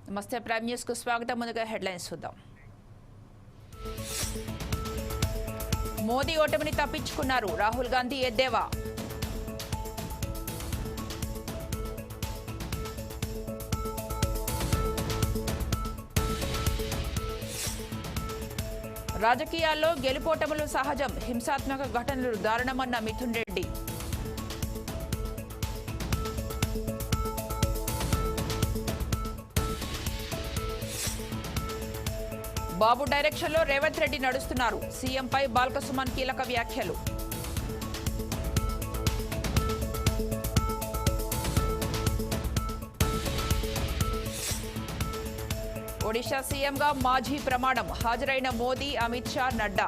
నమస్తే prime news కు స్వాగతం. ముందుగా హెడ్లైన్స్ చూద్దాం. మోదీ ఓటమిని తప్పించుకున్నారు, రాహుల్ గాంధీ ఎద్దేవా. రాజకీయాల్లో గెలుపోటములు సహజం, హింసాత్మక ఘటనలు దారుణమన్న మిథున్ రెడ్డి. బాబు డైరెక్షన్లో రేవంత్ రెడ్డి నడుస్తున్నారు, సీఎంపై బాల్కసుమన్ కీలక వ్యాఖ్యలు. ఒడిషా సీఎంగా మాఝీ ప్రమాణం, హాజరైన మోదీ, అమిత్ షా, నడ్డా.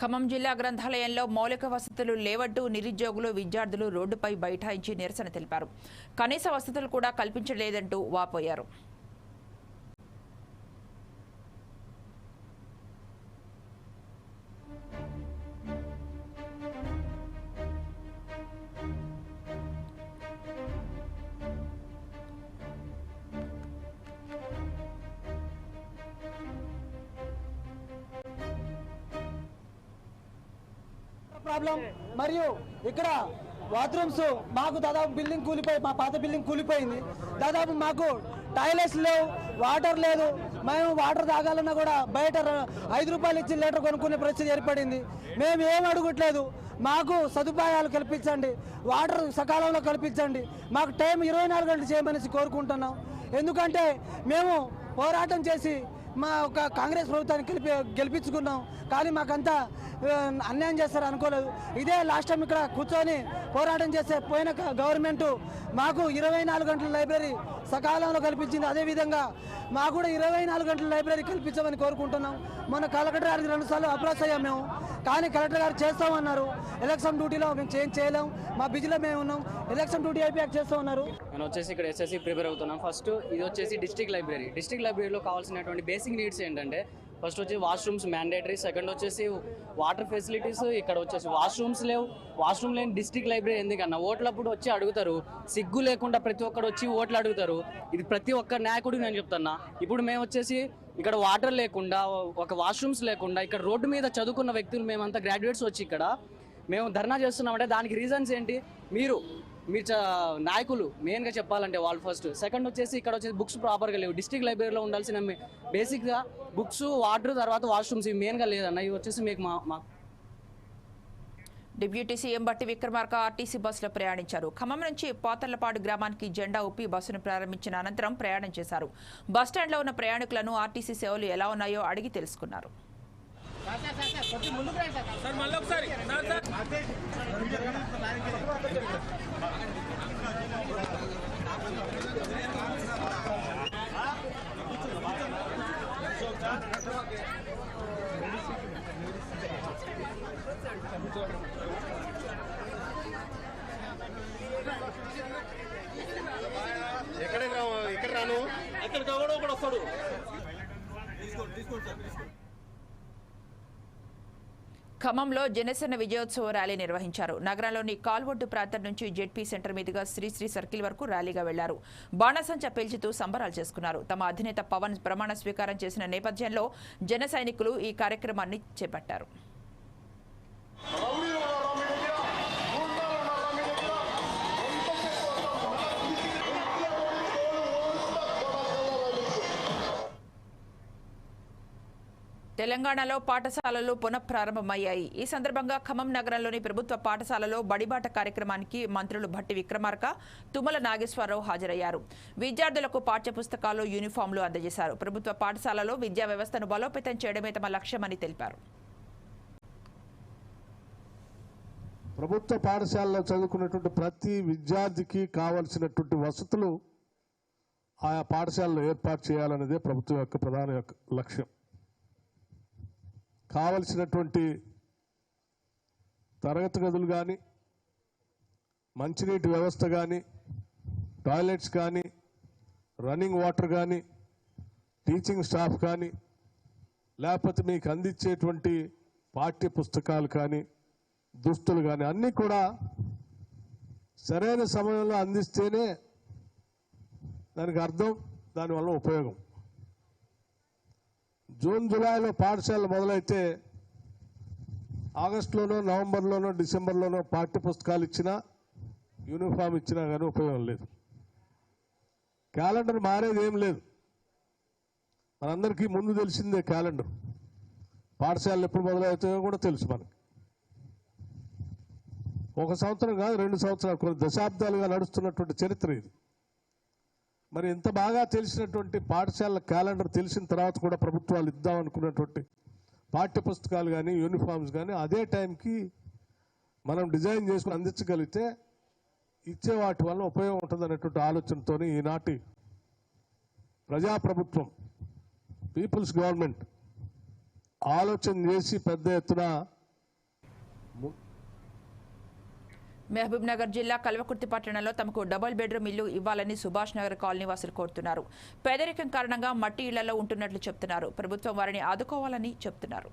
ఖమ్మం జిల్లా గ్రంథాలయంలో మౌలిక వసతులు లేవంటూ నిరుద్యోగులు, విద్యార్థులు రోడ్డుపై బైఠాయించి నిరసన తెలిపారు. కనీస వసతులు కూడా కల్పించలేదంటూ వాపోయారు. ప్రాబ్లం మరియు ఇక్కడ బాత్రూమ్స్ మాకు దాదాపు బిల్డింగ్ కూలిపోయి, మా పాత బిల్డింగ్ కూలిపోయింది. దాదాపు మాకు టాయిలెట్స్ లేవు, వాటర్ లేదు. మేము వాటర్ తాగాలన్నా కూడా బయట 5 రూపాయలు ఇచ్చి లీటర్ కొనుక్కునే పరిస్థితి ఏర్పడింది. మేము ఏం అడగట్లేదు, మాకు సదుపాయాలు కల్పించండి, వాటర్ సకాలంలో కల్పించండి, మాకు టైం 24 గంటలు చేయమనేసి కోరుకుంటున్నాం. ఎందుకంటే మేము పోరాటం చేసి మా ఒక కాంగ్రెస్ ప్రభుత్వాన్ని గెలిపించుకున్నాం, కానీ మాకంతా అన్యాయం చేస్తారు అనుకోలేదు. ఇదే లాస్ట్ టైం ఇక్కడ కూర్చొని పోరాటం చేసే పోయిన గవర్నమెంట్ మాకు 24 గంటల లైబ్రరీ సకాలంలో కల్పించింది. అదేవిధంగా మాకు కూడా 24 గంటల లైబ్రరీ కల్పించమని కోరుకుంటున్నాం. మొన్న కలెక్టర్ గారికి 2 సార్లు అప్రోచ్ అయ్యాం మేము, కానీ కలెక్టర్ గారు చేస్తామన్నారు. ఎలక్షన్ డ్యూటీలో మేము చేయలేం, మా బిజీలో మేము ఉన్నాం. ఎలక్షన్ డ్యూటీ అయిపోయాక చేస్తామన్నారు. నేను వచ్చేసి ఇక్కడ ఎస్ఎస్సి ప్రిపేర్ అవుతున్నాం. ఫస్ట్ ఇది వచ్చేసి డిస్ట్రిక్ట్ లైబ్రరీలో కావాల్సినటువంటి బేసిక్ నీడ్స్ ఏంటంటే, ఫస్ట్ వచ్చి వాష్రూమ్స్ మ్యాండేటరీ, సెకండ్ వచ్చేసి వాటర్ ఫెసిలిటీస్. ఇక్కడ వచ్చేసి వాష్రూమ్స్ లేవు. వాష్రూమ్ లేని డిస్ట్రిక్ట్ లైబ్రరీ ఎందుకన్నా ఓట్లప్పుడు వచ్చి అడుగుతారు, సిగ్గు లేకుండా ప్రతి ఒక్కరు వచ్చి ఓట్లు అడుగుతారు. ఇది ప్రతి ఒక్క నాయకుడికి నేను చెప్తున్నా. ఇప్పుడు మేము వచ్చేసి ఇక్కడ వాటర్ లేకుండా, ఒక వాష్రూమ్స్ లేకుండా, ఇక్కడ రోడ్డు మీద చదువుకున్న వ్యక్తులు మేమంతా గ్రాడ్యుయేట్స్ వచ్చి ఇక్కడ మేము ధర్నా చేస్తున్నామంటే దానికి రీజన్స్ ఏంటి? మీరు నాయకులు మెయిన్గా చెప్పాలంటే వాళ్ళు ఫస్ట్. సెకండ్ వచ్చేసి ఇక్కడ వచ్చేసి బుక్స్ ప్రాపర్గా లేవు. డిస్ట్రిక్ట్ లైబ్రరీలో ఉండాల్సిన బేసిక్గా బుక్స్, వాటర్, తర్వాత వాష్రూమ్స్ ఇవి మెయిన్గా లేదన్న. ఇవి వచ్చేసి మీకు మా డిప్యూటీ సీఎం బట్టి విక్రమార్క ఆర్టీసీ బస్సులో ప్రయాణించారు. ఖమ్మం నుంచి పాతర్లపాడు గ్రామానికి జెండా ఊపి బస్సును ప్రారంభించిన అనంతరం ప్రయాణం చేశారు. బస్టాండ్లో ఉన్న ప్రయాణికులను ఆర్టీసీ సేవలు ఎలా ఉన్నాయో అడిగి తెలుసుకున్నారు. ఎక్కడ రాను ఎక్కడ కావడం కూడా వస్తాడు. ఖమ్మంలో జనసేన విజయోత్సవ ర్యాలీ నిర్వహించారు. నగరంలోని కాల్వొడ్డు ప్రాంతం నుంచి జెడ్పీ సెంటర్ మీదుగా శ్రీశ్రీ సర్కిల్ వరకు ర్యాలీగా వెళ్లారు. బాణసంచా పేల్చుతూ సంబరాలు చేసుకున్నారు. తమ అధినేత పవన్ ప్రమాణ స్వీకారం చేసిన నేపథ్యంలో జన సైనికులు ఈ కార్యక్రమాన్ని చేపట్టారు. తెలంగాణలో పాఠశాలలు పునఃప్రారంభమయ్యాయి. ఈ సందర్భంగా ఖమ్మం నగరంలోని ప్రభుత్వ పాఠశాలలో బడిబాట కార్యక్రమానికి మంత్రులు భట్టి విక్రమార్క, తుమ్మల నాగేశ్వరరావు హాజరయ్యారు. విద్యార్థులకు పాఠ్యపుస్తకాలు, యూనిఫామ్లు అందజేశారు. ప్రభుత్వ పాఠశాలలో విద్యా వ్యవస్థను బలోపేతం చేయడమే తమ లక్ష్యమని తెలిపారు. ప్రభుత్వ పాఠశాలలో చదువుకున్నటువంటి ప్రతి విద్యార్థికి కావలసినటువంటి వసతులు ఆయా పాఠశాలలో ఏర్పాటు చేయాలనేదే ప్రభుత్వం యొక్క ప్రధాన లక్ష్యం. కావలసినటువంటి తరగతి గదులు కానీ, మంచినీటి వ్యవస్థ కానీ, టాయిలెట్స్ కానీ, రన్నింగ్ వాటర్ కానీ, టీచింగ్ స్టాఫ్ కానీ, లేకపోతే మీకు అందించేటువంటి పాఠ్య పుస్తకాలు కానీ దుస్తులు కానీ అన్నీ కూడా సరైన సమయంలో అందిస్తేనే దానికి అర్థం, దానివల్ల ఉపయోగం. జూన్ జూలైలో పాఠశాలలు మొదలైతే ఆగస్టులోనో నవంబర్లోనో డిసెంబర్లోనో పాఠ్య పుస్తకాలు ఇచ్చినా యూనిఫామ్ ఇచ్చినా కానీ ఉపయోగం లేదు. క్యాలెండర్ మారేది ఏం లేదు. మనందరికీ ముందు తెలిసిందే క్యాలెండర్. పాఠశాలలు ఎప్పుడు మొదలవుతాయో కూడా తెలుసు మనకి. 1 సంవత్సరం కాదు, 2 సంవత్సరాలు, కొన్ని దశాబ్దాలుగా నడుస్తున్నటువంటి చరిత్ర ఇది. మరి ఇంత బాగా తెలిసినటువంటి పాఠశాలల క్యాలెండర్ తెలిసిన తర్వాత కూడా ప్రభుత్వాలు ఇద్దాం అనుకున్నటువంటి పాఠ్య పుస్తకాలు కానీ యూనిఫామ్స్ కానీ అదే టైంకి మనం డిజైన్ చేసుకుని అందించగలిగితే ఇచ్చే వాటి వల్ల ఉపయోగం ఉంటుంది అనేటువంటి ఆలోచనతో ఈనాటి ప్రజాప్రభుత్వం, పీపుల్స్ గవర్నమెంట్ ఆలోచన చేసి పెద్ద ఎత్తున మహబూబ్ నగర్ జిల్లా కల్వకుర్తి పట్టణంలో తమకు డబుల్ బెడ్రూమ్ ఇల్లు ఇవ్వాలని సుభాష్ నగర్ కాలనీ వాసులు కోరుతున్నారు. పేదరికం కారణంగా మట్టి ఇళ్లలో ఉంటున్నట్లు చెప్తున్నారు. ప్రభుత్వం వారిని ఆదుకోవాలని చెప్తున్నారు.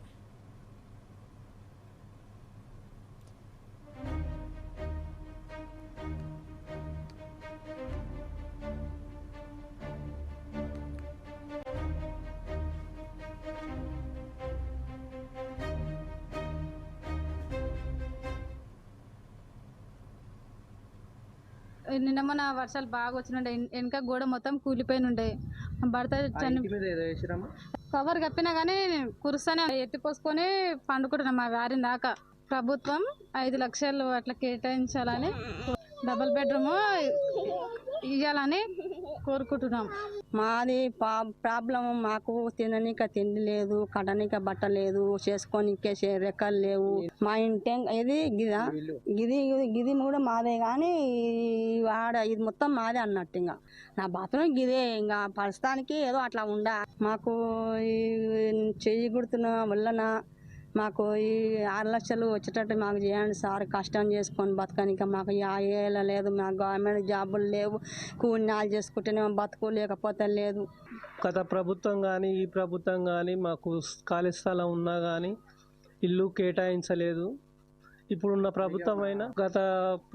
నిన్న మన వర్షాలు బాగా వచ్చినుండే, వెనక గోడ మొత్తం కూలిపోయినుండే. భర్త కవర్ కప్పినా కానీ కురుస్తానే ఎత్తిపోసుకొని పండుకుంటున్నాం. మా వారి దాకా ప్రభుత్వం 5 లక్షలు అట్లా కేటాయించాలని, డబుల్ బెడ్రూమ్ ఇవ్వాలని కోరుకుంటున్నాం. మాది ప్రాబ్లం, మాకు తిననీక తిండి లేదు, కట్టనీక బట్ట లేదు, చేసుకోనికే రెక్కలు లేవు. మా ఇంటి ఇది గిది కూడా మాదే, కానీ ఆడ ఇది మొత్తం మాదే అన్నట్టు. ఇంకా నా బాత్రూమ్ గిదే, ఇంకా ప్రస్తుతానికి ఏదో అట్లా ఉండా. మాకు చెయ్యి గుర్తున్న వలన మాకు ఈ 6 లక్షలు వచ్చేటట్టు మాకు చేయండి సార్. కష్టం చేసుకొని బతకనిక మాకు ఏలా లేదు. మాకు గవర్నమెంట్ జాబులు లేవు, కూలినాలు చేసుకుంటేనే బతుకు, లేకపోతే లేదు. గత ప్రభుత్వం కానీ ఈ ప్రభుత్వం కానీ మాకు ఖాళీ స్థలం ఉన్నా కానీ ఇల్లు కేటాయించలేదు. ఇప్పుడున్న ప్రభుత్వం అయినా గత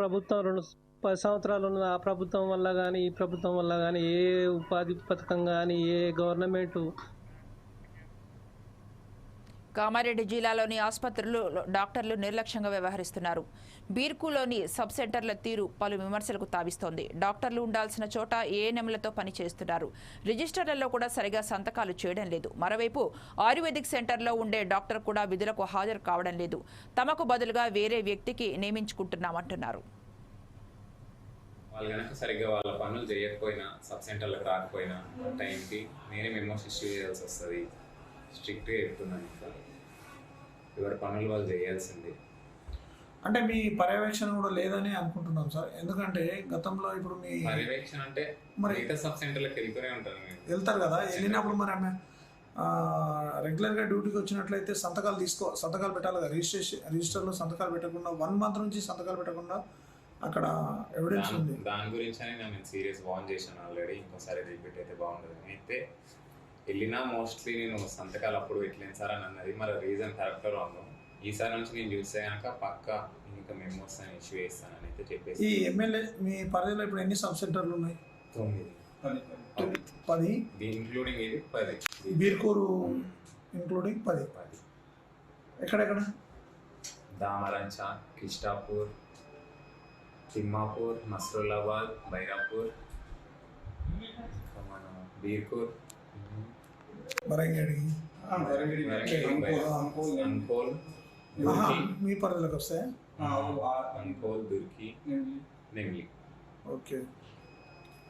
ప్రభుత్వం 10 సంవత్సరాలు ఉన్న ఆ ప్రభుత్వం వల్ల కానీ ఈ ప్రభుత్వం వల్ల కానీ ఏ ఉపాధి పథకం కానీ ఏ గవర్నమెంట్. కామారెడ్డి జిల్లాలోని ఆసుపత్రులు డాక్టర్లు నిర్లక్ష్యంగా వ్యవహరిస్తున్నారు. బీర్కులోని సబ్ సెంటర్ల తీరు పలు విమర్శలకు తావిస్తోంది. డాక్టర్లు ఉండాల్సిన చోట ఏఎన్ఎంలతో పని చేస్తున్నారు. రిజిస్టర్లలో కూడా సరిగా సంతకాలు చేయడం లేదు. మరోవైపు ఆయుర్వేదిక్ సెంటర్లో ఉండే డాక్టర్ కూడా విధులకు హాజరు కావడం లేదు. తమకు బదులుగా వేరే వ్యక్తికి నియమించుకుంటున్నామంటున్నారు. వాళ్ళు కనుక సరిగ్గా వాళ్ళ పనులు చేయకపోయినా, సబ్ సెంటర్లకు రాకపోయినా టైంకి నేనే మెమోస్ ఇష్యూ చేయాల్సి వస్తుంది. స్ట్రిక్ట్గా చెప్తున్నాను, ఇంకా ఎవరి పనులు వాళ్ళు చేయాల్సిందే. అంటే మీ పర్యవేక్షణ కూడా లేదని అనుకుంటున్నాం సార్. ఎందుకంటే గతంలో ఇప్పుడు మీ పర్యవేక్షణ అంటే మరి సబ్ సెంటర్లకు వెళ్ళిపోయి ఉంటారు, వెళ్తారు కదా. వెళ్ళినప్పుడు మరి ఆమె రెగ్యులర్గా డ్యూటీకి వచ్చినట్లయితే సంతకాలు పెట్టాలి కదా. రిజిస్టర్లో సంతకాలు పెట్టకుండా 1 మంత్ నుంచి సంతకాలు పెట్టకుండా అక్కడ ఎవిడెన్స్ ఉంది. దాని గురించి అని నేను సీరియస్ వార్న్ చేశాను ఆల్రెడీ. ఇంకోసారి రిపీట్ అయితే బాగుండదు. అయితే వెళ్ళినా మోస్ట్లీ నేను సంతకాలు అప్పుడు పెట్టలేను సార్ అని అన్నది. మరి రీజన్ కరెక్టో రాంగో ఈసారి నుంచి నేను చూస్తే కనుక పక్కా ఇంకా మెమోస్ అని ఇష్యూ చేస్తానని అయితే చెప్పేసి. ఈ ఎమ్మెల్యే మీ పరిధిలో ఇప్పుడు ఎన్ని సబ్ సెంటర్లు ఉన్నాయి? 10 ఇంక్లూడింగ్ ఇది 10. బీర్కూరు ఇంక్లూడింగ్ 10. ఎక్కడెక్కడ? దామరంచ, కిష్టాపూర్, తిమ్మాపూర్, నస్రుల్లాబాద్, బైరాపూర్, మన బీర్కూర్, మరంగేడి, అంకోల్, మీ పరిధిలోకి వస్తాయి. అంకోల్, దుర్కి, నెంగి. ఓకే.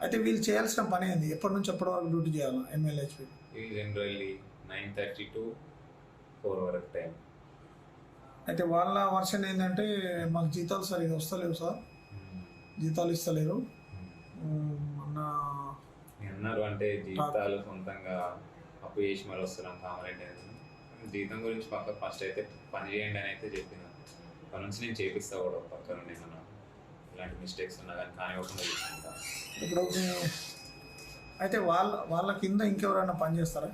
అయితే వీళ్ళు చేయాల్సిన పని ఏంది? ఎప్పటి నుంచి ఎప్పటి వరకు డ్యూటీ చేయాలి ఎమ్మెల్యేహెచ్పి? వీళ్ళు జనరల్లీ 9:30 to 4 వరకు టైం. అయితే వాళ్ళ వర్షన్ ఏంటంటే మాకు జీతాలు సరిగా వస్తలేవు సార్, జీతాలు ఇస్తలేరు అన్నారు. అంటే జీతాలు సొంతంగా అప్పు చేసి మళ్ళీ వస్తున్నాం కామారెడ్డి. జీతం గురించి పక్క ఫస్ట్ అయితే పని చేయండి అని అయితే చెప్పిన. పని నుంచి నేను చేపిస్తా కూడా పక్క నుండి ఏమన్నా ఇలాంటి మిస్టేక్స్ ఉన్నా కానీ కానివ్వకుండా చూసుకుంటా. ఇప్పుడు అయితే వాళ్ళ కింద ఇంకెవరైనా పని చేస్తారా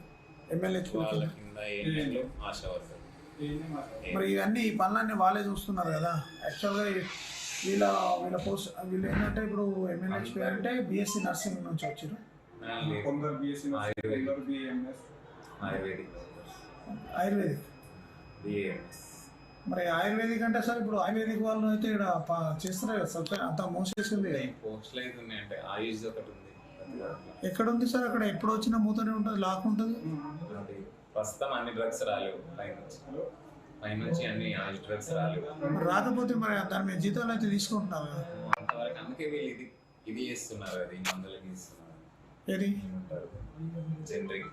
ఎమ్మెల్యే? వాళ్ళ కింద ఏం ఆశా వర్కర్ మరి ఇవన్నీ ఈ పనులన్నీ వాళ్ళే చూస్తున్నారు కదా. యాక్చువల్గా వీళ్ళ పోస్ట్ వీళ్ళు ఏంటంటే ఇప్పుడు ఎమ్మెల్యే అంటే బీఎస్సీ నర్సింగ్ నుంచి వచ్చారు. ఆయుర్వేదిక్ మరి ఆయుర్వేదిక్ అంటే సార్ ఇప్పుడు ఆయుర్వేదిక్ వాళ్ళు అయితే ఇక్కడ చేస్తారు కదా సార్, అంత మోసేసింది. ఎక్కడ ఉంది సార్? అక్కడ ఎప్పుడు వచ్చినా మూతనే ఉంటుంది, లాక్ ఉంటుంది. ప్రస్తుతం అన్ని డ్రగ్స్ రాలేవు, పైనుంచి అన్ని డ్రగ్స్ రాలేవు. రాకపోతే మరి దాని మీద జీతాలు అయితే తీసుకుంటున్నారు కదా. అంతవరకు అందుకే వీళ్ళు ఇది చేస్తున్నారు, అది మందులకి ఇస్తున్నారు. ఏది జనరిక్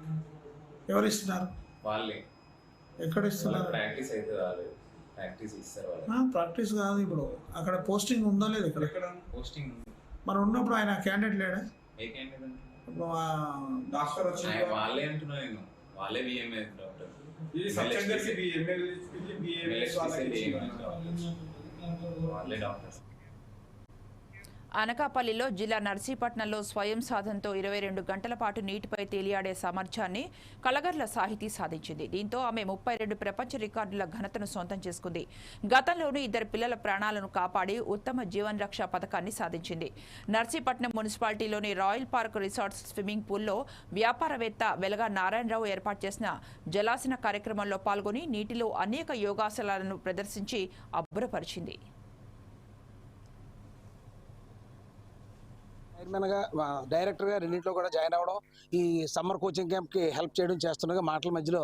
ఎవరు ఇస్తున్నారు? వాళ్ళే. ఎక్కడ ఇస్తున్నారు? ప్రాక్టీస్ అయితే రాలేదు, ప్రాక్టీస్ ఇస్తారు వాళ్ళు. ప్రాక్టీస్ కాదు, ఇప్పుడు అక్కడ పోస్టింగ్ ఉందా లేదు? ఇక్కడ పోస్టింగ్ మరి ఉన్నప్పుడు ఆయన క్యాండిడేట్ లేడా? ఏ క్యాండిడేట్? డాక్టర్ వచ్చి వాళ్ళే అంటున్నా నేను, వాళ్ళే బిఎంఎస్ డాక్టర్. వాళ్ళే డాక్టర్స్. అనకాపల్లిలో జిల్లా నర్సీపట్నంలో స్వయం సాధనతో 22 గంటల పాటు నీటిపై తేలియాడే సామర్థ్యాన్ని కలగర్ల సాహితీ సాధించింది. దీంతో ఆమె 32 ప్రపంచ రికార్డుల ఘనతను సొంతం చేసుకుంది. గతంలోనూ 2 పిల్లల ప్రాణాలను కాపాడి ఉత్తమ జీవన్ రక్ష పథకాన్ని సాధించింది. నర్సీపట్నం మున్సిపాలిటీలోని రాయల్ పార్క్ రిసార్ట్స్ స్విమ్మింగ్ పూల్లో వ్యాపారవేత్త వెలగా నారాయణరావు ఏర్పాటు చేసిన జలాసన కార్యక్రమంలో పాల్గొని నీటిలో అనేక యోగాసనాలను ప్రదర్శించి అబ్బురపరిచింది. చైర్మన్గా డైరెక్టర్గా రెండింటిలో కూడా జాయిన్ అవ్వడం, ఈ సమ్మర్ కోచింగ్ క్యాంప్కి హెల్ప్ చేయడం చేస్తుండగా మాటల మధ్యలో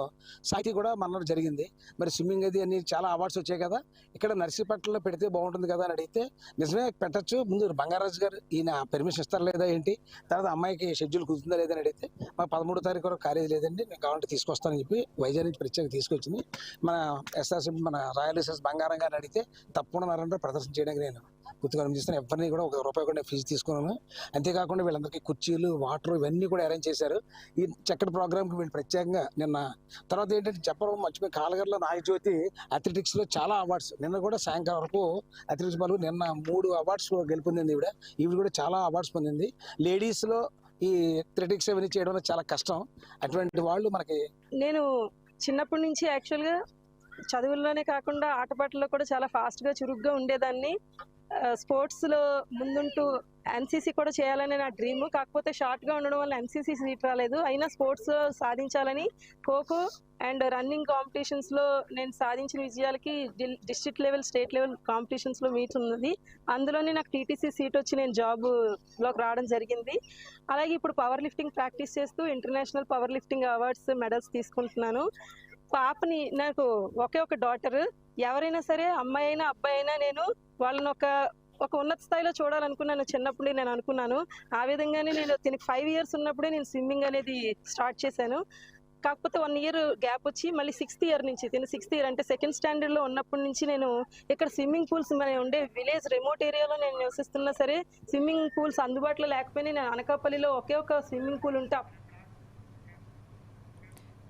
సాహితీ కూడా మనలో జరిగింది. మరి స్విమ్మింగ్ అది అన్ని చాలా అవార్డ్స్ వచ్చాయి కదా, ఇక్కడ నర్సీపట్నంలో పెడితే బాగుంటుంది కదా అని అడిగితే నిజమే పెట్టచ్చు, ముందు బంగారాజు గారు ఈయన పర్మిషన్ ఇస్తారా లేదా ఏంటి, తర్వాత అమ్మాయికి షెడ్యూల్ కుదురుతుందా లేదని అడిగితే మాకు 13వ తారీఖు వరకు కాలేజ్ లేదండి, నేను కావాలంటే తీసుకొస్తానని చెప్పి వైజాగ్ నుంచి ప్రత్యేకంగా తీసుకొచ్చింది. మన ఎస్ఆర్సీ మన రాయల్ ఎస్ఎస్ బంగారం గారిని అడిగితే తప్పకుండా నరేంద్ర ప్రదర్శన చేయడానికి నేను గుర్తుగా చేస్తాను. ఎవరిని కూడా ₹1 కూడా ఫీజు తీసుకున్నాను. అంతేకాకుండా వీళ్ళందరికీ కుర్చీలు, వాటర్ ఇవన్నీ కూడా అరేంజ్ చేశారు. ఈ చక్కటి ప్రోగ్రామ్కి వీళ్ళు ప్రత్యేకంగా నిన్న. తర్వాత ఏంటంటే చెప్పడం మర్చిపోయి, కాలగర్లో నాగజ్యోతి అథ్లెటిక్స్లో చాలా అవార్డ్స్, నిన్న కూడా సాయంకాలం వరకు అథ్లెటిక్స్ బాల్ నిన్న 3 అవార్డ్స్ గెలుపొందింది. ఈవిడ కూడా చాలా అవార్డ్స్ పొందింది. లేడీస్లో ఈ అథ్లెటిక్స్ అవన్నీ చేయడం చాలా కష్టం. అటువంటి వాళ్ళు మనకి నేను చిన్నప్పటి నుంచి యాక్చువల్గా చదువుల్లోనే కాకుండా ఆటపాటల్లో కూడా చాలా ఫాస్ట్గా చురుగ్గా ఉండేదాన్ని. స్పోర్ట్స్లో ముందుంటూ ఎన్సీసీ కూడా చేయాలని నా డ్రీమ్. కాకపోతే షార్ట్గా ఉండడం వల్ల ఎన్సీసీ సీట్ రాలేదు. అయినా స్పోర్ట్స్ సాధించాలని ఖోఖో అండ్ రన్నింగ్ కాంపిటీషన్స్లో నేను సాధించిన విజయాలకి డిస్ట్రిక్ట్ లెవెల్, స్టేట్ లెవెల్ కాంపిటీషన్స్లో మీట్ ఉన్నది. అందులోనే నాకు టీటీసీ సీట్ వచ్చి నేను జాబ్లోకి రావడం జరిగింది. అలాగే ఇప్పుడు పవర్ లిఫ్టింగ్ ప్రాక్టీస్ చేస్తూ international power lifting awards, medals తీసుకుంటున్నాను. పాపని, నాకు ఒకే ఒక డాటర్, ఎవరైనా సరే అమ్మాయి అయినా అబ్బాయి అయినా నేను వాళ్ళని ఒక ఉన్నత స్థాయిలో చూడాలనుకున్నాను. చిన్నప్పుడు నేను అనుకున్నాను. ఆ విధంగానే నేను దీనికి 5 years ఉన్నప్పుడే నేను స్విమ్మింగ్ అనేది స్టార్ట్ చేశాను. కాకపోతే 1 year గ్యాప్ వచ్చి మళ్ళీ 6th year నుంచి, 6th year అంటే 2nd standardలో ఉన్నప్పటి నుంచి నేను ఇక్కడ స్విమ్మింగ్ పూల్స్ మన ఉండే విలేజ్ రిమోట్ ఏరియాలో నేను నివసిస్తున్నా సరే స్విమ్మింగ్ పూల్స్ అందుబాటులో లేకపోయినా నేను అనకాపల్లిలో ఒకే ఒక స్విమ్మింగ్ పూల్ ఉంటే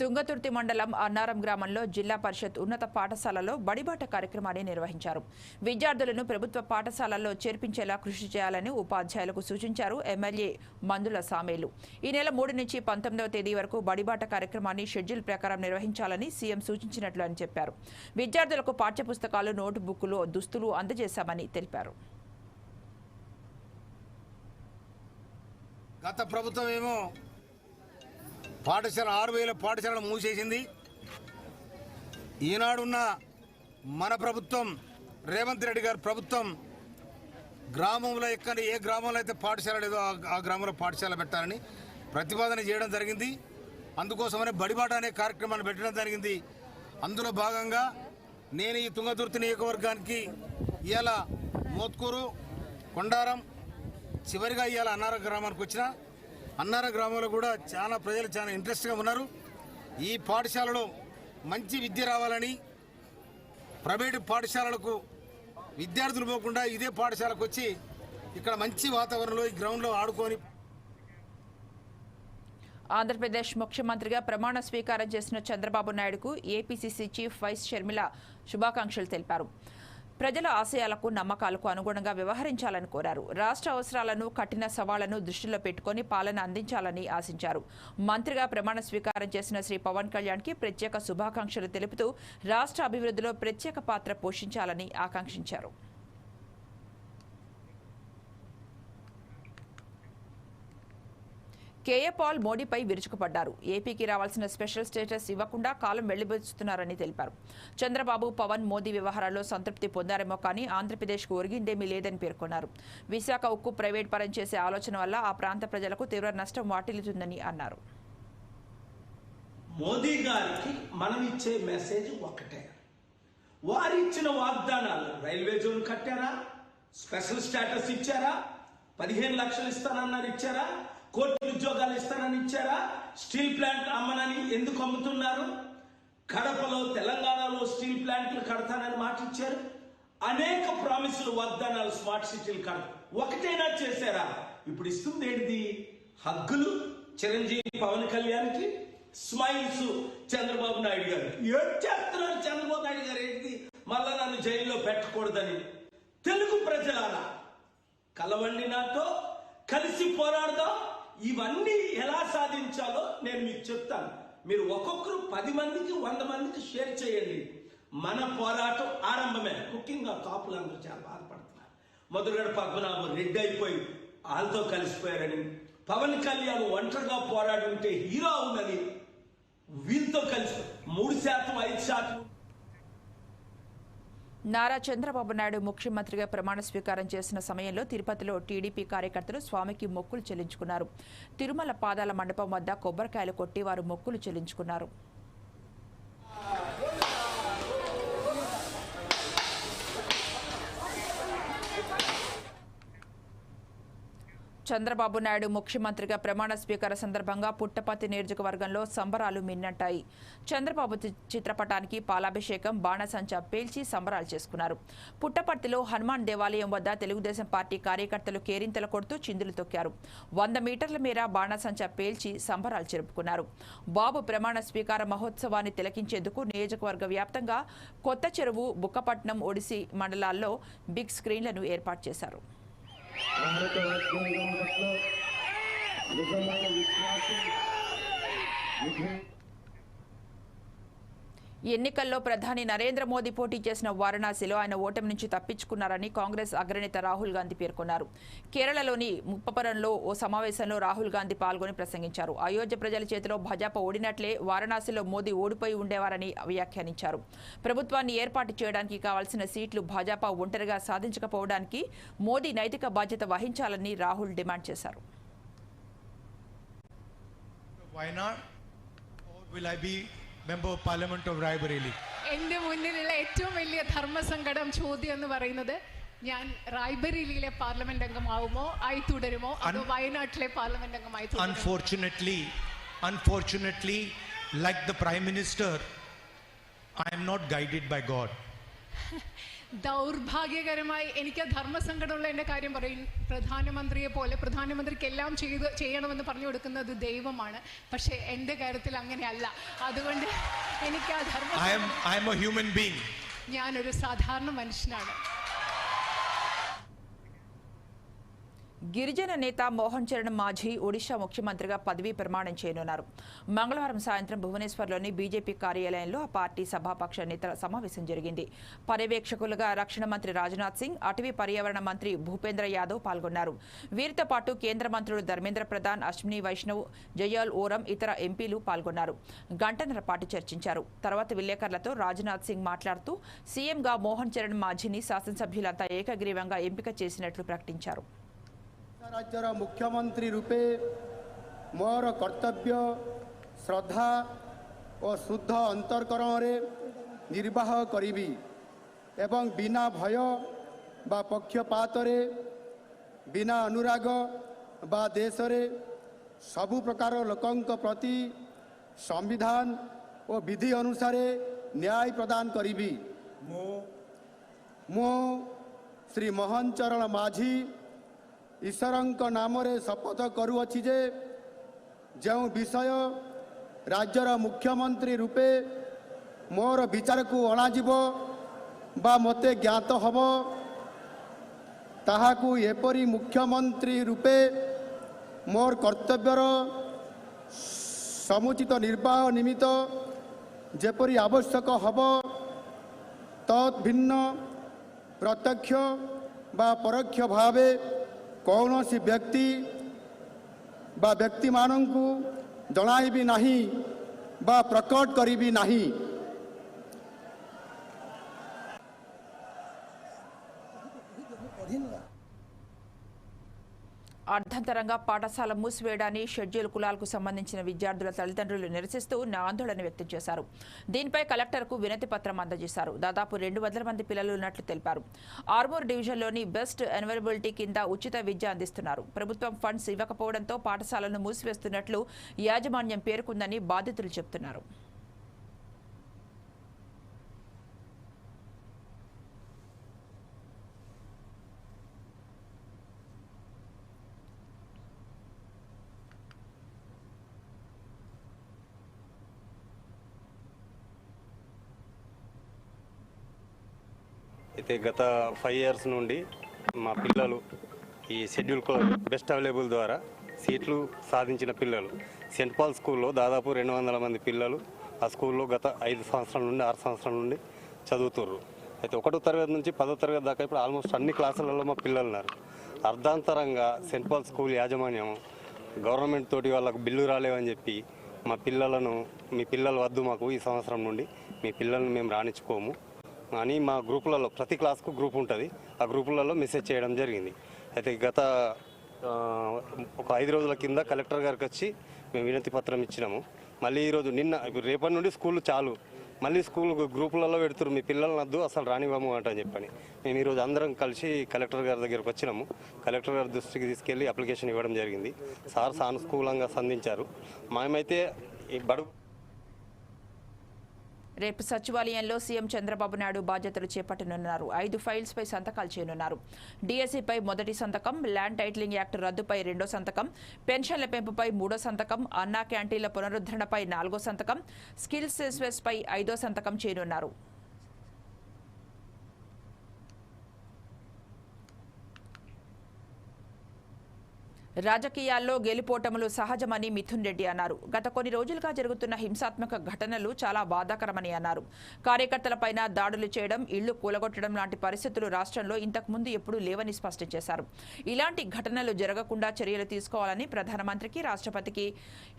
తుంగతుర్తి మండలం అన్నారం గ్రామంలో జిల్లా పరిషత్ ఉన్నత పాఠశాలలో బడిబాట కార్యక్రమాన్ని నిర్వహించారు. విద్యార్థులను ప్రభుత్వ పాఠశాలల్లో చేర్పించేలా కృషి చేయాలని ఉపాధ్యాయులకు సూచించారు ఎమ్మెల్యే మందుల సామేలు. ఈ నెల 3 నుంచి 19వ తేదీ వరకు బడిబాట కార్యక్రమాన్ని షెడ్యూల్ ప్రకారం నిర్వహించాలని సీఎం సూచించినట్లు అని చెప్పారు. విద్యార్థులకు పాఠ్యపుస్తకాలు, నోటు బుక్కులు, దుస్తులు అందజేశామని తెలిపారు. గత ప్రభుత్వం ఏమో పాఠశాల 6,000 పాఠశాలను మూసేసింది. ఈనాడున్న మన ప్రభుత్వం, రేవంత్ రెడ్డి గారి ప్రభుత్వం, గ్రామంలో ఏ గ్రామంలో అయితే పాఠశాల లేదో ఆ గ్రామంలో పాఠశాల పెట్టాలని ప్రతిపాదన చేయడం జరిగింది. అందుకోసమనే బడిబాట అనే కార్యక్రమాన్ని పెట్టడం జరిగింది. అందులో భాగంగా నేను ఈ తుంగతుర్తి నియోజకవర్గానికి ఇవాళ మోత్కూరు, కొండారం, చివరిగా ఇవాళ అన్నారం గ్రామానికి వచ్చిన. అన్నార గ్రామంలో కూడా చాలా ప్రజలు చాలా ఇంట్రెస్ట్గా ఉన్నారు. ఈ పాఠశాలలో మంచి విద్య రావాలని, ప్రైవేటు పాఠశాలలకు విద్యార్థులు పోకుండా ఇదే పాఠశాలకు వచ్చి ఇక్కడ మంచి వాతావరణంలో ఈ గ్రౌండ్లో ఆడుకొని. ఆంధ్రప్రదేశ్ ముఖ్యమంత్రిగా ప్రమాణ స్వీకారం చేసిన చంద్రబాబు నాయుడుకు ఏపీసీసీ చీఫ్ వైస్ షర్మిల శుభాకాంక్షలు తెలిపారు. ప్రజల ఆశయాలకు నమ్మకాలకు అనుగుణంగా వ్యవహరించాలని కోరారు. రాష్ట్ర అవసరాలను కఠిన సవాళ్లను దృష్టిలో పెట్టుకుని పాలన అందించాలని ఆశించారు. మంత్రిగా ప్రమాణ స్వీకారం చేసిన శ్రీ పవన్ కళ్యాణ్కి ప్రత్యేక శుభాకాంక్షలు తెలుపుతూ రాష్ట్ర అభివృద్ధిలో ప్రత్యేక పాత్ర పోషించాలని ఆకాంక్షించారు. కేఏ పాల్ మోడీపై విరుచుకుపడ్డారు. ఏపీకి రావాల్సిన స్పెషల్ స్టేటస్ ఇవ్వకుండా కాలం వెళ్లిబోస్తున్నారని తెలిపారు. చంద్రబాబు పవన్ మోదీ వ్యవహారాల్లో సంతృప్తి పొందారేమో కానీ ఆంధ్రప్రదేశ్కు ఒరిగిందేమీ లేదని పేర్కొన్నారు. విశాఖ ఉక్కు ప్రైవేట్ పరం చేసే ఆలోచన వల్ల ఆ ప్రాంత ప్రజలకు తీవ్ర నష్టం వాటిల్లుతుందని అన్నారు. మోదీ గారికి మనం ఇచ్చే మెసేజ్ ఒకటే. వారు ఇచ్చిన వాగ్దానాలు రైల్వే జోన్ కట్టారా, స్పెషల్ స్టేటస్ ఇచ్చారా, 15 లక్షలు ఇస్తానన్నారు ఇచ్చారా, కోటి ఉద్యోగాలు ఇస్తానని ఇచ్చారా, స్టీల్ ప్లాంట్ అమ్మనని ఎందుకు అమ్ముతున్నారు, కడపలో తెలంగాణలో స్టీల్ ప్లాంట్లు కడతానని మాట ఇచ్చారు, అనేక ప్రామిసులు వాగ్దానాలు స్మార్ట్ సిటీలు ఒకటైనా చేశారా? ఇప్పుడు ఇస్తుంది ఏంటిది? హగ్గులు చిరంజీవి పవన్ కళ్యాణ్కి, స్మైల్స్ చంద్రబాబు నాయుడు గారు. ఏం చేస్తున్నారు చంద్రబాబు నాయుడు గారు? ఏంటిది? మళ్ళా నన్ను జైల్లో పెట్టకూడదని. తెలుగు ప్రజలారా కలవండి, నాతో కలిసి పోరాడదాం. ఇవన్నీ ఎలా సాధించాలో నేను మీకు చెప్తాను. మీరు ఒక్కొక్కరు 10 మందికి 100 మందికి షేర్ చేయండి. మన పోరాటం ఆరంభమే. ముఖ్యంగా కాపులందరూ చాలా బాధపడుతున్నారు. మొదలుగడ పద్మనాభం రెడ్డి అయిపోయి వాళ్ళతో కలిసిపోయారని, పవన్ కళ్యాణ్ ఒంటరిగా పోరాడి ఉంటే హీరో అవునని వీళ్ళతో కలిసి 3%, 5%. నారా చంద్రబాబు నాయుడు ముఖ్యమంత్రిగా ప్రమాణ స్వీకారం చేసిన సమయంలో తిరుపతిలో టీడీపీ కార్యకర్తలు స్వామికి మొక్కులు చెల్లించుకున్నారు. తిరుమల పాదాల మండపం వద్ద కొబ్బరికాయలు కొట్టి వారు మొక్కులు చెల్లించుకున్నారు. చంద్రబాబు నాయుడు ముఖ్యమంత్రిగా ప్రమాణ స్వీకార సందర్భంగా పుట్టపర్తి నియోజకవర్గంలో సంబరాలు మిన్నట్టాయి. చంద్రబాబు చిత్రపటానికి పాలాభిషేకం, బాణసంచా పేల్చి సంబరాలు చేసుకున్నారు. పుట్టపర్తిలో హనుమాన్ దేవాలయం వద్ద తెలుగుదేశం పార్టీ కార్యకర్తలు కేరింతలు కొడుతూ చిందులు తొక్కారు. 100 మీటర్ల మేర బాణసంచా పేల్చి సంబరాలు జరుపుకున్నారు. బాబు ప్రమాణ స్వీకార మహోత్సవాన్ని తిలకించేందుకు నియోజకవర్గ వ్యాప్తంగా కొత్త చెరువు, బుక్కపట్నం, ఒడిసి మండలాల్లో బిగ్ స్క్రీన్లను ఏర్పాటు చేశారు. ఎన్నికల్లో ప్రధాని నరేంద్ర మోదీ పోటీ చేసిన వారణాసిలో ఆయన ఓటమి నుంచి తప్పించుకున్నారని కాంగ్రెస్ అగ్రనేత రాహుల్ గాంధీ పేర్కొన్నారు. కేరళలోని ముప్పవరంలో ఓ సమావేశంలో రాహుల్ గాంధీ పాల్గొని ప్రసంగించారు. అయోధ్య ప్రజల చేతిలో భాజపా ఓడినట్లే వారణాసిలో మోదీ ఓడిపోయి ఉండేవారని వ్యాఖ్యానించారు. ప్రభుత్వాన్ని ఏర్పాటు చేయడానికి కావాల్సిన సీట్లు భాజపా ఒంటరిగా సాధించకపోవడానికి మోదీ నైతిక బాధ్యత వహించాలని రాహుల్ డిమాండ్ చేశారు. Member of Parliament of Raebareli. എൻ്റെ മുന്നിലുള്ള ഏറ്റവും വലിയ ധർമ്മസങ്കടം ചോദ്യം എന്ന് പറയുന്നത് ഞാൻ റായ്ബറേലിയിലെ പാർലമെന്റ് അംഗമാവുമോ ആയി തുടരുമോ അതോ വയനാട്ടിലെ പാർലമെന്റ് അംഗമായി തുടരുമോ? Unfortunately, like the Prime Minister, I am not guided by God. ദൗർഭാഗ്യകരമായി എനിക്ക് ധർമ്മസങ്കടമുള്ള എൻ്റെ കാര്യം പറയും. പ്രധാനമന്ത്രിയെ പോലെ പ്രധാനമന്ത്രിക്ക് എല്ലാം ചെയ്യണമെന്ന് പറഞ്ഞു കൊടുക്കുന്നത് ദൈവമാണ്. പക്ഷേ എൻ്റെ കാര്യത്തിൽ അങ്ങനെയല്ല. അതുകൊണ്ട് എനിക്ക് ആ I am a human being. ഞാനൊരു സാധാരണ മനുഷ്യനാണ്. గిరిజన నేత మోహన్ చరణ్ మాఝీ ఒడిషా ముఖ్యమంత్రిగా పదవీ ప్రమాణం చేయనున్నారు. మంగళవారం సాయంత్రం భువనేశ్వర్లోని బీజేపీ కార్యాలయంలో ఆ పార్టీ సభాపక్ష నేతల సమావేశం జరిగింది. పర్యవేక్షకులుగా రక్షణ మంత్రి రాజ్నాథ్ సింగ్, అటవీ పర్యావరణ మంత్రి భూపేంద్ర యాదవ్ పాల్గొన్నారు. వీరితో పాటు కేంద్ర మంత్రులు ధర్మేంద్ర ప్రధాన్, అశ్విని వైష్ణవ్, జయాల్ ఓరం, ఇతర ఎంపీలు పాల్గొన్నారు. గంటన్నర పాటు చర్చించారు. తర్వాత విలేకరులతో రాజ్నాథ్ సింగ్ మాట్లాడుతూ సీఎంగా మోహన్ చరణ్ మాఝీని శాసనసభ్యులంతా ఏకగ్రీవంగా ఎంపిక చేసినట్లు ప్రకటించారు. राज्यर मुख्यमंत्री रूपे मोर कर्तव्य श्रद्धा और शुद्ध अंतरकरण रे निर्वाह करिबी एवं बिना भय बा पक्षपात रे बिना अनुराग बा देश रे सबु प्रकार लोकंक प्रति संविधान और विधि अनुसार न्याय प्रदान करिबी। मो श्री मोहन चरण माझी ईश्वरंक नाम रे शपथ करुअछि जे जो विषय राज्यर मुख्यमंत्री रूपे मोर विचार को अणाजिब ବା ମୋତେ ଜ୍ଞାତ ହେବ ତାହାକୁ ଏପରି ମୁଖ୍ୟମନ୍ତ୍ରୀ ରୂପେ ମୋର କର୍ତ୍ତବ୍ୟର ସମୁଚିତ ନିର୍ବାହ ନିମିତ୍ତ ଯେପରି ଆବଶ୍ୟକ ହେବ ତତ୍ ଭିନ୍ନ ପ୍ରତ୍ୟକ୍ଷ ବା ପରୋକ୍ଷ ଭାବେ କୌଣସି ବ୍ୟକ୍ତି ବା ବ୍ୟକ୍ତିମାନଙ୍କୁ ଜଣାଇବି ନାହିଁ ବା ପ୍ରକଟ କରିବି ନାହିଁ। అర్ధంతరంగా పాఠశాల మూసివేయడాన్ని షెడ్యూల్ కులాలకు సంబంధించిన విద్యార్థుల తల్లిదండ్రులు నిరసిస్తూ ఆందోళన వ్యక్తం చేశారు. దీనిపై కలెక్టర్కు వినతి పత్రం అందజేశారు. దాదాపు 200 మంది పిల్లలు ఉన్నట్లు తెలిపారు. ఆర్మూర్ డివిజన్లోని బెస్ట్ ఎన్వైరబిలిటీ కింద ఉచిత విద్య అందిస్తున్నారు. ప్రభుత్వం ఫండ్స్ ఇవ్వకపోవడంతో పాఠశాలను మూసివేస్తున్నట్లు యాజమాన్యం పేర్కొందని బాధితులు చెబుతున్నారు. అయితే గత 5 years నుండి మా పిల్లలు ఈ షెడ్యూల్ బెస్ట్ అవైలబుల్ ద్వారా సీట్లు సాధించిన పిల్లలు సెంట్ పాల్ స్కూల్లో దాదాపు 200 మంది పిల్లలు ఆ స్కూల్లో గత 5 సంవత్సరాల నుండి 6 సంవత్సరాల నుండి చదువుతుర్రు. అయితే 1వ తరగతి నుంచి 10వ తరగతి దాకా ఇప్పుడు ఆల్మోస్ట్ అన్ని క్లాసులలో మా పిల్లలు ఉన్నారు. అర్ధాంతరంగా సెంట్ పాల్ స్కూల్ యాజమాన్యం గవర్నమెంట్ తోటి వాళ్ళకు బిల్లు రాలేవని చెప్పి మా పిల్లలను మీ పిల్లలు వద్దు మాకు ఈ సంవత్సరం నుండి మీ పిల్లల్ని మేము రాణించుకోము అని మా గ్రూపులలో ప్రతి క్లాస్కు గ్రూప్ ఉంటుంది. ఆ గ్రూపులలో మెసేజ్ చేయడం జరిగింది. అయితే గత ఒక 5 రోజుల కింద కలెక్టర్ గారికి వచ్చి మేము వినతి పత్రం ఇచ్చినాము. మళ్ళీ ఈరోజు ఇప్పుడు రేపటి నుండి స్కూల్ చాలు మళ్ళీ స్కూల్ గ్రూపులలో పెడుతున్నారు మీ పిల్లల్ని వద్దు అసలు రానివ్వము అంటని చెప్పని మేము ఈరోజు అందరం కలిసి కలెక్టర్ గారి దగ్గరకు వచ్చినాము. కలెక్టర్ గారి దృష్టికి తీసుకెళ్ళి అప్లికేషన్ ఇవ్వడం జరిగింది. సార్ సానుకూలంగా స్పందించారు. మేమైతే ఈ బడుగు రేపు సచివాలయంలో సీఎం చంద్రబాబు నాయుడు బాధ్యతలు చేపట్టనున్నారు. 5 ఫైల్స్పై సంతకాలు చేయనున్నారు. డిఎస్సీపై మొదటి సంతకం, ల్యాండ్ టైటిలింగ్ యాక్ట్ రద్దుపై 2వ సంతకం, పెన్షన్ల పెంపుపై 3వ సంతకం, అన్నా క్యాంటీన్ల పునరుద్ధరణపై 4వ సంతకం, స్కిల్స్ సెస్పై 5వ సంతకం చేయనున్నారు. రాజకీయాల్లో గెలుపోటములు సహజమని మిథున్ రెడ్డి అన్నారు. గత కొన్ని రోజులుగా జరుగుతున్న హింసాత్మక ఘటనలు చాలా బాధాకరమని అన్నారు. కార్యకర్తలపైన దాడులు చేయడం, ఇళ్లు కూలగొట్టడం లాంటి పరిస్థితులు రాష్ట్రంలో ఇంతకుముందు ఎప్పుడూ లేవని స్పష్టం చేశారు. ఇలాంటి ఘటనలు జరగకుండా చర్యలు తీసుకోవాలని ప్రధానమంత్రికి, రాష్ట్రపతికి,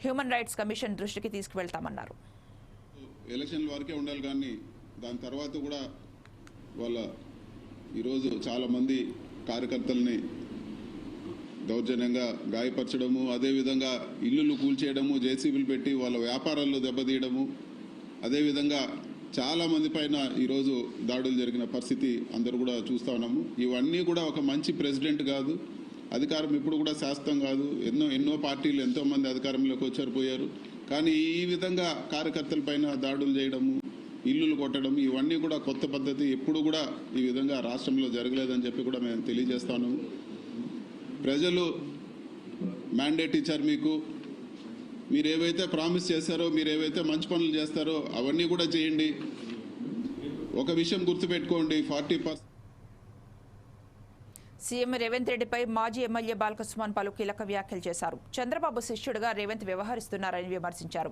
హ్యూమన్ రైట్స్ కమిషన్ దృష్టికి తీసుకువెళ్తామన్నారు. ఎలక్షన్ వరకే ఉండాలి కానీ దాని తర్వాత కూడా వాళ్ళ ఈరోజు చాలామంది కార్యకర్తల్ని దౌర్జన్యంగా గాయపరచడము, అదేవిధంగా ఇల్లులు కూల్చేయడము, జేసీబీలు పెట్టి వాళ్ళ వ్యాపారాల్లో దెబ్బతీయడము, అదేవిధంగా చాలామంది పైన ఈరోజు దాడులు జరిగిన పరిస్థితి అందరూ కూడా చూస్తూ ఉన్నాము. ఇవన్నీ కూడా ఒక మంచి ప్రెసిడెంట్ కాదు. అధికారం ఇప్పుడు కూడా శాశ్వతం కాదు. ఎన్నో పార్టీలు ఎంతోమంది అధికారంలోకి వచ్చారు పోయారు. కానీ ఈ విధంగా కార్యకర్తల పైన దాడులు చేయడము, ఇల్లులు కొట్టడం ఇవన్నీ కూడా కొత్త పద్ధతి. ఎప్పుడు కూడా ఈ విధంగా రాష్ట్రంలో జరగలేదని చెప్పి కూడా మేము తెలియజేస్తాను. ప్రజలు మ్యాండేట్ ఇచ్చారు మీకు. మీరు ఏవైతే ప్రామిస్ చేశారో, మీరు ఏవైతే మంచి పనులు చేస్తారో అవన్నీ కూడా చేయండి. ఒక విషయం గుర్తుపెట్టుకోండి, 40%. సీఎం రేవంత్ రెడ్డిపై మాజీ ఎమ్మెల్యే బాలకృష్ణ పలు కీలక వ్యాఖ్యలు చేశారు. చంద్రబాబు శిష్యుడిగా రేవంత్ వ్యవహరిస్తున్నారని విమర్శించారు.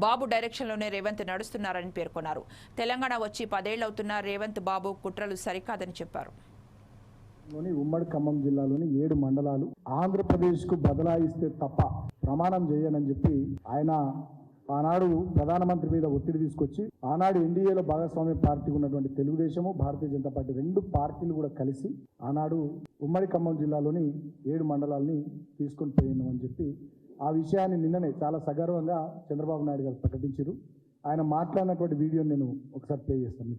బాబు డైరెక్షన్లోనే రేవంత్ నడుస్తున్నారని పేర్కొన్నారు. తెలంగాణ వచ్చి 10 ఏళ్లవుతున్నా రేవంత్ బాబు కుట్రలు సరికాదని చెప్పారు. ఉమ్మడి ఖమ్మం జిల్లాలోని 7 మండలాలు ఆంధ్రప్రదేశ్కు బదలాయిస్తే తప్ప ప్రమాణం చేయనని చెప్పి ఆయన ఆనాడు ప్రధానమంత్రి మీద ఒత్తిడి తీసుకొచ్చి ఆనాడు ఎన్డీఏలో భాగస్వామ్య పార్టీ ఉన్నటువంటి తెలుగుదేశము, భారతీయ జనతా పార్టీ 2 పార్టీలు కూడా కలిసి ఆనాడు ఉమ్మడి ఖమ్మం జిల్లాలోని 7 మండలాలని తీసుకొని పోయినామని చెప్పి ఆ విషయాన్ని నిన్ననే చాలా సగర్వంగా చంద్రబాబు నాయుడు గారు ప్రకటించారు. ఆయన మాట్లాడినటువంటి వీడియోని నేను ఒకసారి ప్లే చేస్తాను.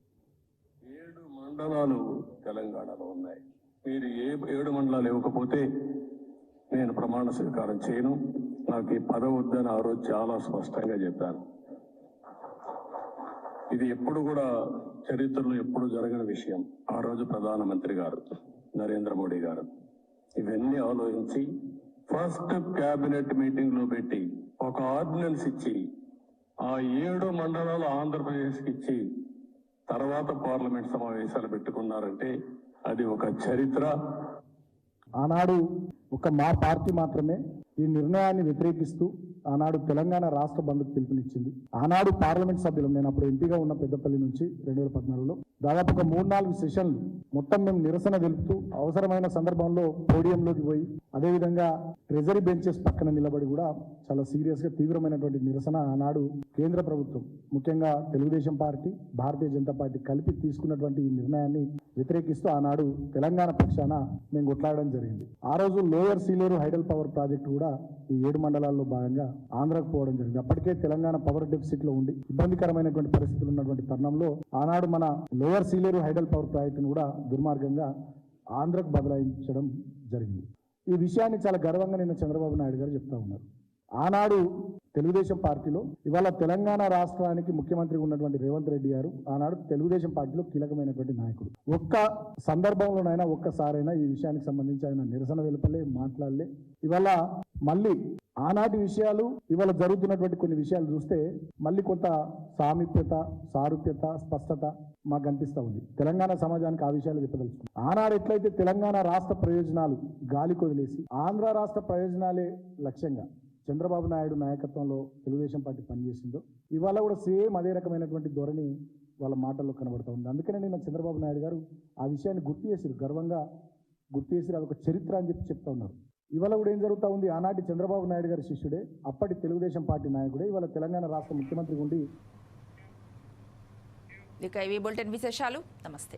7 మండలాలు తెలంగాణలో ఉన్నాయి. మీరు 7 మండలాలు ఇవ్వకపోతే నేను ప్రమాణ స్వీకారం చేయను, నాకు ఈ పదవి వద్దని ఆ రోజు చాలా స్పష్టంగా చెప్పాను. ఇది ఎప్పుడు కూడా చరిత్రలో ఎప్పుడు జరగని విషయం. ఆ రోజు ప్రధానమంత్రి గారు నరేంద్ర మోడీ గారు ఇవన్నీ ఆలోచించి ఫస్ట్ క్యాబినెట్ మీటింగ్ లో పెట్టి ఒక ఆర్డినెన్స్ ఇచ్చి ఆ 7 మండలాలు ఆంధ్రప్రదేశ్కి ఇచ్చి తర్వాత పార్లమెంట్ సమావేశాలు పెట్టుకున్నారంటే అది ఒక చరిత్ర. ఆనాడు ఒక మా పార్టీ మాత్రమే ఈ నిర్ణయాన్ని వ్యతిరేకిస్తూ ఆనాడు తెలంగాణ రాష్ట్ర బంద్కు పిలుపునిచ్చింది. ఆనాడు పార్లమెంట్ సభ్యులు, నేను అప్పుడు ఎంపీగా ఉన్న పెద్దపల్లి నుంచి 2014లో దాదాపు ఒక 3-4 సెషన్లు మొత్తం మేము నిరసన తెలుపుతూ అవసరమైన సందర్భంలో పోడియంలోకి పోయి అదేవిధంగా ట్రెజరీ బెంచెస్ పక్కన నిలబడి కూడా చాలా సీరియస్గా తీవ్రమైనటువంటి నిరసన ఆనాడు కేంద్ర ప్రభుత్వం, ముఖ్యంగా తెలుగుదేశం పార్టీ, భారతీయ జనతా పార్టీ కలిపి తీసుకున్నటువంటి ఈ నిర్ణయాన్ని వ్యతిరేకిస్తూ ఆనాడు తెలంగాణ పక్షాన మేము కొట్లాడడం జరిగింది. ఆ రోజు lower Sileru hydel power project కూడా ఈ 7 మండలాల్లో భాగంగా ఆంధ్రాకు పోవడం జరిగింది. అప్పటికే తెలంగాణ పవర్ డెఫిసిట్ లో ఉండి ఇబ్బందికరమైనటువంటి పరిస్థితులు ఉన్నటువంటి తరుణంలో ఆనాడు మన లోయర్ సీలేరు హైడల్ పవర్ ప్రాజెక్టును కూడా దుర్మార్గంగా ఆంధ్రకు బదలాయించడం జరిగింది. ఈ విషయాన్ని చాలా గర్వంగా నిన్న చంద్రబాబు నాయుడు గారు చెప్తా ఉన్నారు. ఆనాడు తెలుగుదేశం పార్టీలో, ఇవాళ తెలంగాణ రాష్ట్రానికి ముఖ్యమంత్రిగా ఉన్నటువంటి రేవంత్ రెడ్డి గారు ఆనాడు తెలుగుదేశం పార్టీలో కీలకమైనటువంటి నాయకుడు. ఒక్క సందర్భంలోనైనా ఒక్కసారైనా ఈ విషయానికి సంబంధించి ఆయన నిరసన వెలుపలే మాట్లాడలే. ఇవాళ మళ్ళీ ఆనాటి విషయాలు ఇవాళ జరుగుతున్నటువంటి కొన్ని విషయాలు చూస్తే మళ్ళీ కొంత సామీప్యత, సారూప్యత, స్పష్టత మాకు కనిపిస్తూ ఉంది. తెలంగాణ సమాజానికి ఆ విషయాలు చెప్పదలుచుకుంది. ఆనాడు ఎట్లయితే తెలంగాణ రాష్ట్ర ప్రయోజనాలు గాలి కొదిలేసి ఆంధ్ర రాష్ట్ర ప్రయోజనాలే లక్ష్యంగా చంద్రబాబు నాయుడు నాయకత్వంలో తెలుగుదేశం పార్టీ పనిచేసిందో ఇవాళ కూడా సేమ్ అదే రకమైనటువంటి ధోరణి వాళ్ళ మాటల్లో కనబడుతూ ఉంది. అందుకనే నిన్న చంద్రబాబు నాయుడు గారు ఆ విషయాన్ని గుర్తు చేసిరు, గర్వంగా గుర్తు చేసి అదొక చరిత్ర అని చెప్తా ఉన్నారు. ఇవాళ కూడా ఏం జరుగుతూ ఉంది, ఆనాటి చంద్రబాబు నాయుడు గారి శిష్యుడే, అప్పటి తెలుగుదేశం పార్టీ నాయకుడే ఇవాళ తెలంగాణ రాష్ట్ర ముఖ్యమంత్రి ఉండి. ఇక ఇవి బులెటిన్ విశేషాలు. నమస్తే.